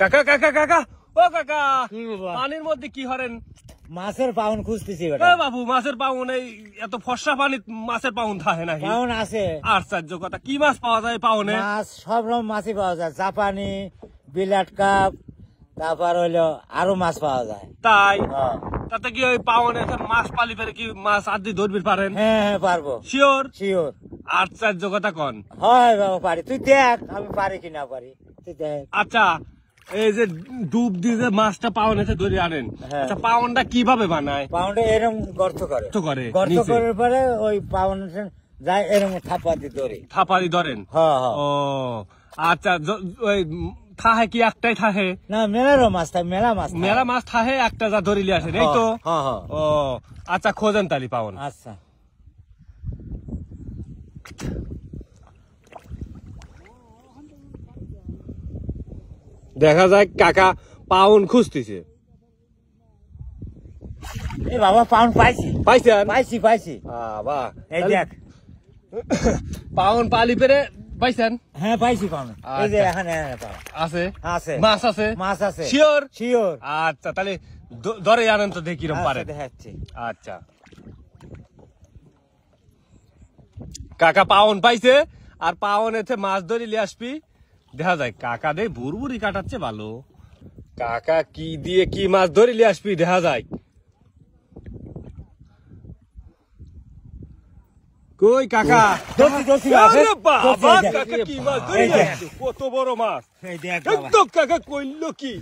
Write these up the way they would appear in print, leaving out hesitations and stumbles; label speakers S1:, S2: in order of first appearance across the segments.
S1: কাকা কাকা কাকা ও কাকা পানির মধ্যে কি হরেন?
S2: মাছের পাউন খুঁজতেছি
S1: বাবু মাছের পাউন এই এত ফর্সা পানি মাছের পাউন থাকে না?
S2: পাউন আছে।
S1: আশ্চর্য কথা, কি মাছ পাওয়া যায় পাউনে?
S2: মাছ সব রকম মাছই পাওয়া যায়, জাপানি, বিলাট কাপ, তারপর হইলো আরো মাছ পাওয়া যায়।
S1: তাই তাতে কি ওই পাউনে মাছ পালি পেরে কি মাছ আদি ধরবি পারেন?
S2: হ্যাঁ হ্যাঁ পারবো।
S1: Sure
S2: sure.
S1: আশ্চর্য কথা কন।
S2: হয় বাবা পারি, তুই দেখ আমি পারি কি না পারি, তুই দেখ।
S1: আচ্ছা এই যে ডুব দিয়ে যে মাছটা পাউন এসে ধরে আনেন, আচ্ছা পাউনটা কিভাবে বানায়?
S2: পাউনটা এরকম গর্ত করে, গর্ত করার পরে ওই পাউন যায় এরকম থাপা দিয়ে ধরে।
S1: থাপারি ধরেন?
S2: হ্যাঁ হ্যাঁ।
S1: ও আচ্ছা, ওই থাহে কি একটাই থাহে
S2: না? মেলারও মাছ থাকে, মেলা মাছ,
S1: মেলা মাছ থাহে, একটা যা ধরিলে আসেন এই তো? ও আচ্ছা খোঁজেন তালি পাউন।
S2: আচ্ছা
S1: দেখা যায় কাকা পাউন খুঁজতেছে।
S2: এ বাবা পাউন পাইছি।
S1: পাইছেন?
S2: পাইছি পাইছি।
S1: বাহ,
S2: এই দেখ
S1: পাউন পালি পেরে পাইছেন?
S2: হ্যাঁ পাইছি পাউন, এই যে এখানে
S1: আছে,
S2: আছে
S1: মাছ আছে,
S2: মাছ আছে।
S1: শিওর?
S2: শিওর।
S1: আচ্ছা তাহলে ধরে আনেন তো দেখি কিরম পারেন।
S2: দেখাচ্ছি।
S1: আচ্ছা কাকা পাউন পাইছে আর পাউন এতে মাছ ধরে নিয়ে আসবি। দেখা যায় কাকা দে বুড়বুড়ি কাটাচ্ছে ভালো। কাকা কি দিয়ে কি মাছ ধরে নিয়ে আসবি দেখা যায়। কই কাকা? আরে বাবা, কাকা কি মাছ ধরে নিয়ে আসছে? কত বড় মাছ! একদম কাকা কইলো কি?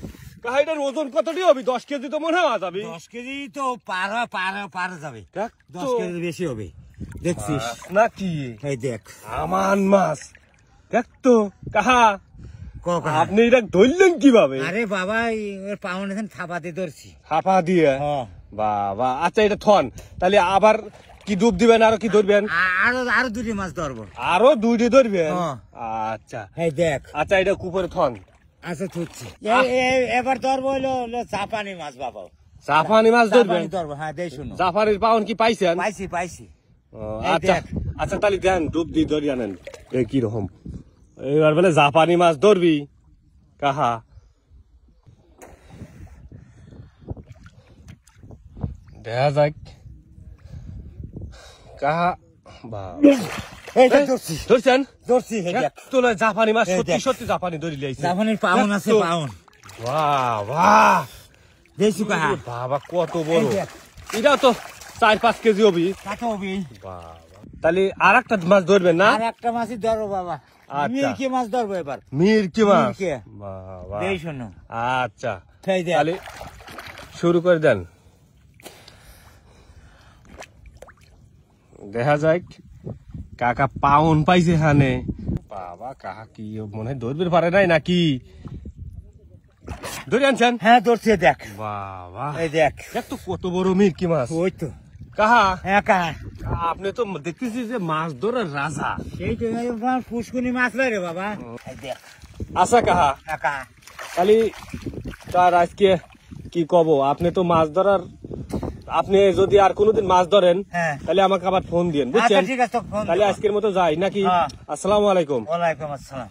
S1: কাহিটার ওজন কতটি হবে? 10 কেজি তো মনে হয় যাবে।
S2: 10 কেজি তো পার যাবে, 10 কেজি বেশি হবে। দেখছিস
S1: নাকি?
S2: এই দেখ
S1: আমান মাছ, দেখ তো কাহা
S2: কোকা।
S1: আপনি এটা ধরলেন কিভাবে?
S2: আরে বাবা পাউন এখন থাপাতে ধরছি।
S1: হাপা দিয়ে? বাবা আচ্ছা এটা থন, তাহলে আবার কি ডুব দিবেন? আরো কি ধরবেন?
S2: আরো দুটি মাছ ধরবো।
S1: আরো দুইটি ধরবেন? আচ্ছা
S2: এই দেখ।
S1: আচ্ছা এটা কুপরে থন।
S2: আচ্ছা থুচ্ছি। এবার ধরবো হলো জাপানি মাছ বাবা।
S1: জাপানি মাছ ধরবেন?
S2: ধরবো, হ্যাঁ দেই শুনো।
S1: জাপানির পাউন কি পাইছেন?
S2: পাইছি পাইছি।
S1: আচ্ছা আচ্ছা তাহলে দেন ডুব দিয়ে ধরি আনেন। এই কি রকম এবার বলে জাপানি মাছ ধরবি কাহা? দেখা যাক কাহা। ধরছেন?
S2: ধরছি।
S1: তোলা জাপানি মাছ, সত্যি সত্যি জাপানি ধরি লাইছে।
S2: জাপানির পাউন আছে, পাউন।
S1: বাহ বাহ,
S2: দেখছি কাহা।
S1: বাবা কত বড়! এটাও তো 4-5 কেজি হবি। বাবা তাহলে আর একটা মাছ ধরবেন না?
S2: আর একটা মাছই ধরবো বাবা। মিরকি মাছ ধরবো এবার।
S1: মিরকি মাছ?
S2: বাবা দেই শুনো।
S1: আচ্ছা তাহলে শুরু করে দেন। দেখা যাক কাকা পাউন পাইছে হানে। বাবা কাকা কি মনে হয় ধরবে পারে নাই নাকি? ধরে আনছেন?
S2: হ্যাঁ ধরছি, দেখ
S1: বাবা।
S2: এই দেখ
S1: তো কত বড় মিরকি মাছ!
S2: ওই তো
S1: কাহা?
S2: হ্যাঁ কাহা।
S1: আপনি তো দেখতেছি যে মাছ ধরার রাজা।
S2: সেই তো পুষ্কুনি মাছ রে বাবা। দেখ
S1: আচ্ছা কাহা
S2: কাহা,
S1: তাহলে তার আজকে কি কব, আপনি তো মাছ ধরার, আপনি যদি আর কোনোদিন মাছ ধরেন তাহলে আমাকে আবার ফোন দিন, বুঝছেন?
S2: ঠিক আছে।
S1: তাহলে আজকের মতো যাই নাকি? আসসালামু আলাইকুম।
S2: ওয়ালাইকুম আসসালাম।